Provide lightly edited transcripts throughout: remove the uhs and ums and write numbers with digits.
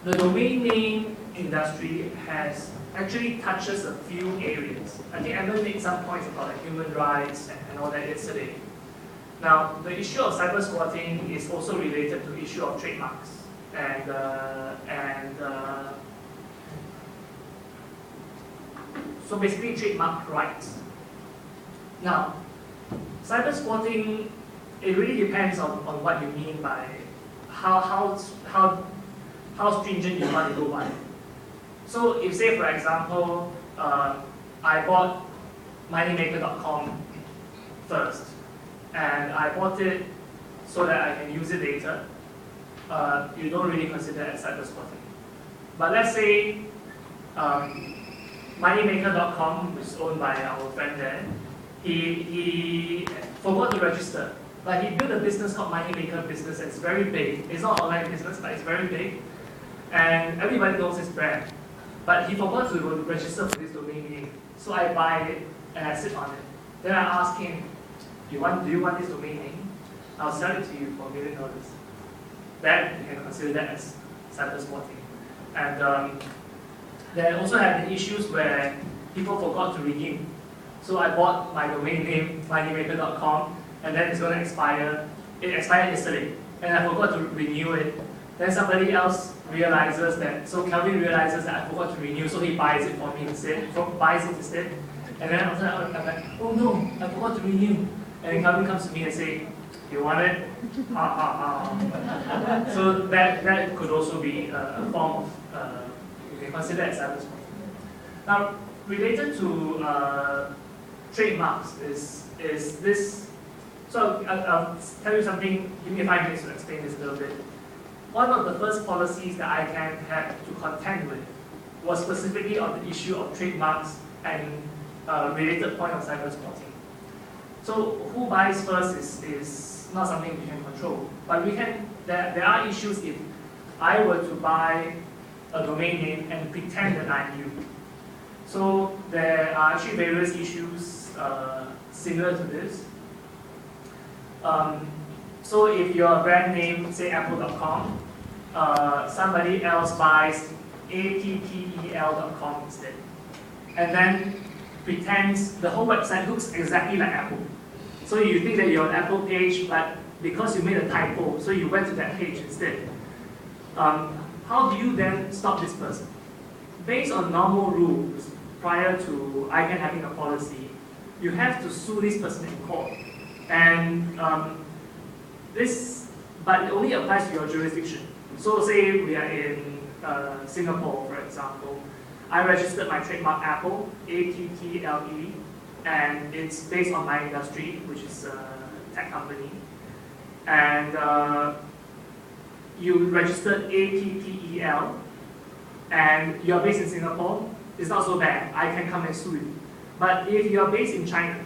the domain name industry has actually touches a few areas. I think Evan made some points about like human rights and all that yesterday. Now, the issue of cyber squatting is also related to the issue of trademarks and so basically trademark rights. Now, cyber squatting, it really depends on what you mean by how stringent you want to go by. So if say for example, I bought moneymaker.com first, and I bought it so that I can use it later, you don't really consider it as cyber squatting. But let's say moneymaker.com, which is owned by our friend there, he forgot to register. But he built a business called Moneymaker Business, and it's very big. It's not an online business, but it's very big. And everybody knows his brand. But he forgot to register for this domain name. So I buy it and I sit on it. Then I ask him, do you want this domain name? I'll sell it to you for $1 million. Then you can consider that as cyber squatting. And there also have been issues where people forgot to renew. So I bought my domain name, moneymaker.com, and then it's going to expire. It expired yesterday, and I forgot to renew it. Then somebody else realizes that, so Kelvin realizes that I forgot to renew, so he buys it for me instead, And then after that, I'm like, oh no, I forgot to renew. And then Kelvin comes to me and says, you want it? So that could also be a form of, you can consider as cyber squatting. Now, related to trademarks is this. So I'll tell you something, give me 5 minutes to explain this a little bit. One of the first policies that ICANN had to contend with was specifically on the issue of trademarks and related point of cyber squatting. So who buys first is not something we can control. But there are issues if I were to buy a domain name and pretend that I'm you. So there are actually various issues similar to this. So if your brand name, say apple.com, somebody else buys apple.com instead, and then pretends the whole website looks exactly like Apple. So you think that you're on Apple page, but because you made a typo, so you went to that page instead. How do you then stop this person? Based on normal rules, prior to ICANN having a policy, you have to sue this person in court. And but it only applies to your jurisdiction. So say we are in Singapore, for example. I registered my trademark Apple, A-P-P-L-E, and it's based on my industry, which is a tech company. And you registered A-P-P-E-L, and you're based in Singapore, it's not so bad. I can come and sue you. But if you're based in China,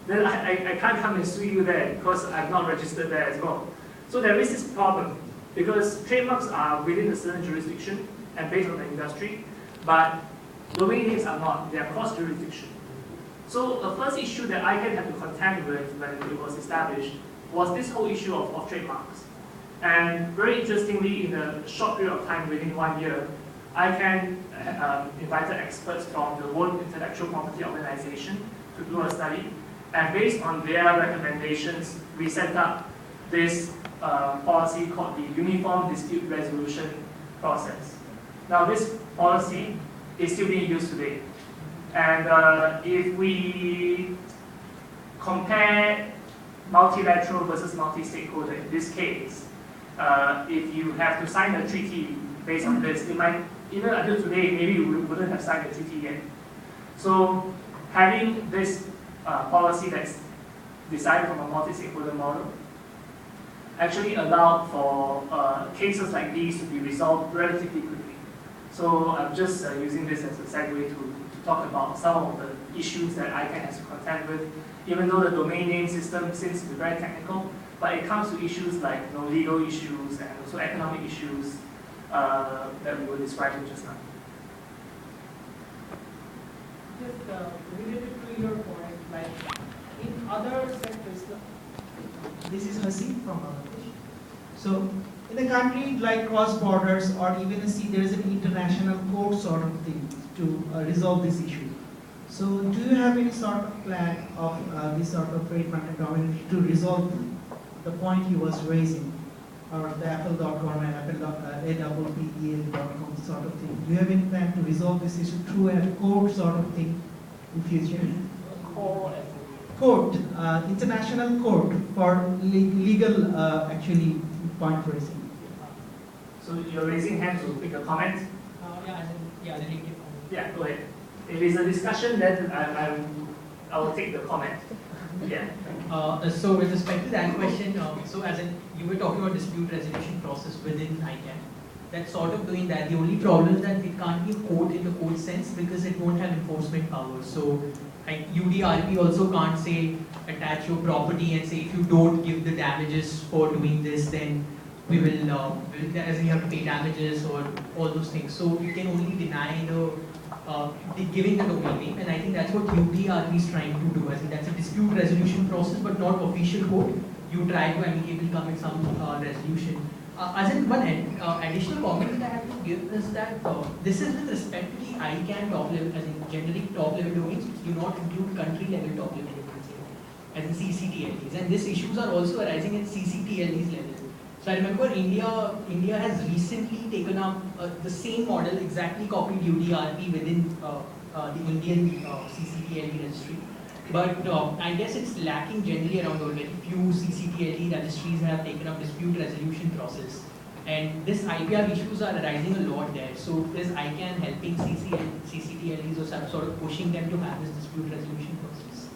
then I can't come and sue you there because I'm not registered there as well. So there is this problem because trademarks are within a certain jurisdiction and based on the industry, but domain names are not. They are cross-jurisdiction. So the first issue that ICANN had to contend with when it was established was this whole issue of trademarks. And very interestingly, in a short period of time, within 1 year, ICANN invited experts from the World Intellectual Property Organization to do a study. And based on their recommendations, we set up this policy called the Uniform Dispute Resolution Process. Now, this policy is still being used today. And if we compare multilateral versus multi-stakeholder in this case, if you have to sign a treaty based on this, it might, even until today, maybe you wouldn't have signed the treaty yet. So having this policy that's decided from a multi-stakeholder model actually allowed for cases like these to be resolved relatively quickly. So I'm just using this as a segue to talk about some of the issues that ICANN has to contend with, even though the domain name system seems to be very technical, but it comes to issues like legal issues and also economic issues that we were describing just now. Just related to your point, like in other sectors, this is Haseem from Bangladesh. So in a country like cross borders or even there is an international court sort of thing to resolve this issue. So do you have any sort of plan of this sort of trademark anonymity to resolve the point he was raising, or the apple.com and appel.com sort of thing? Do you have any plan to resolve this issue through a court sort of thing in future? Court, international court for legal actually point raising. So you're raising hand to make a comment? Yeah, go ahead. If it's a discussion, then I will take the comment. Yeah. So with respect to that question, so as in you were talking about dispute resolution process within ICANN. That's sort of doing that. The only problem is that it can't be a court in the court sense because it won't have enforcement powers. So like UDRP also can't say attach your property and say if you don't give the damages for doing this, then we will as you have to pay damages or all those things. So you can only deny the giving the domain name, and I think that's what UDRP is trying to do. I think that's a dispute resolution process, but not official court. You try to amicably come with some resolution. As in one additional comment that I have to give is that this is with respect to the ICANN top level, as in generic top level domains, do not include country level top level domains, as in CCTLDs. And these issues are also arising at CCTLDs level. So I remember India has recently taken up the same model, exactly copied UDRP within the Indian CCTLD registry. But I guess it's lacking generally around the world. Very few CCTLD registries have taken up dispute resolution process. And this IPR issues are arising a lot there. So is ICANN helping CCTLDs or sort of pushing them to have this dispute resolution process?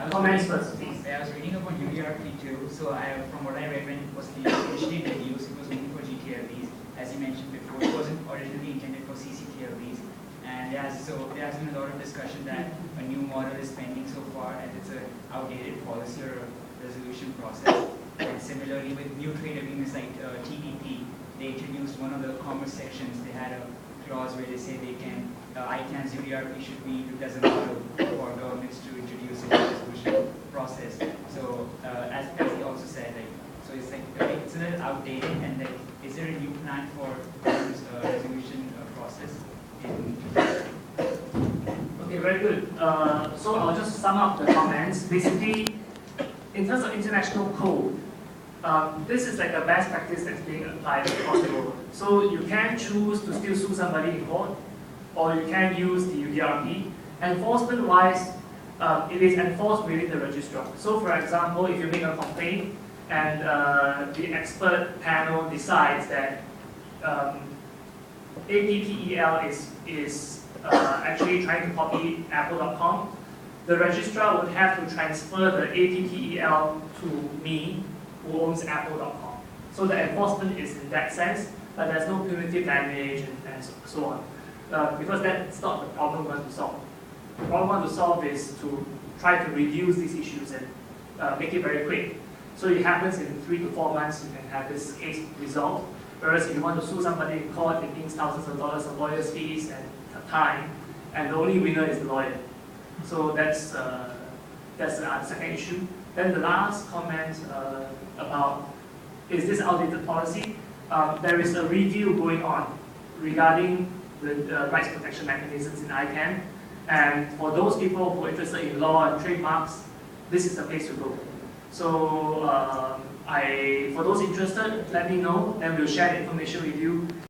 Comments first, please. I was reading up on UDRP too. So from what I read when it was initially introduced, it was only for GTLDs. As you mentioned before, it wasn't originally intended for CCTLDs. And there has been a lot of discussion that a new model is pending so far, and it's an outdated policy or resolution process. And similarly, with new trade agreements like TPP, they introduced one of the commerce sections. They had a clause where they say they can ICANN's UDRP should be used as a model for governments to introduce a resolution process. So as he also said, like, so it's like it's a little outdated, and like, is there a new plan for this resolution process? Okay, very good. So I'll just sum up the comments. Basically, in terms of international code, this is like a best practice that's being applied across the world. So you can choose to still sue somebody in court, or you can use the UDRP. Enforcement-wise, it is enforced within the registrar. So for example, if you make a complaint and the expert panel decides that APPEL is actually trying to copy apple.com, the registrar would have to transfer the APPEL to me, who owns apple.com. So the enforcement is in that sense, but there's no punitive damage and so on. Because that's not the problem we want to solve. The problem we want to solve is to try to reduce these issues and make it very quick. So it happens in 3 to 4 months, you can have this case resolved. Whereas if you want to sue somebody in court, it means thousands of dollars of lawyers' fees and time, and the only winner is the lawyer. So that's the second issue. Then the last comment about, is this outdated policy? There is a review going on regarding the rights protection mechanisms in ICANN. And for those people who are interested in law and trademarks, this is the place to go. So for those interested, let me know, and we'll share the information with you.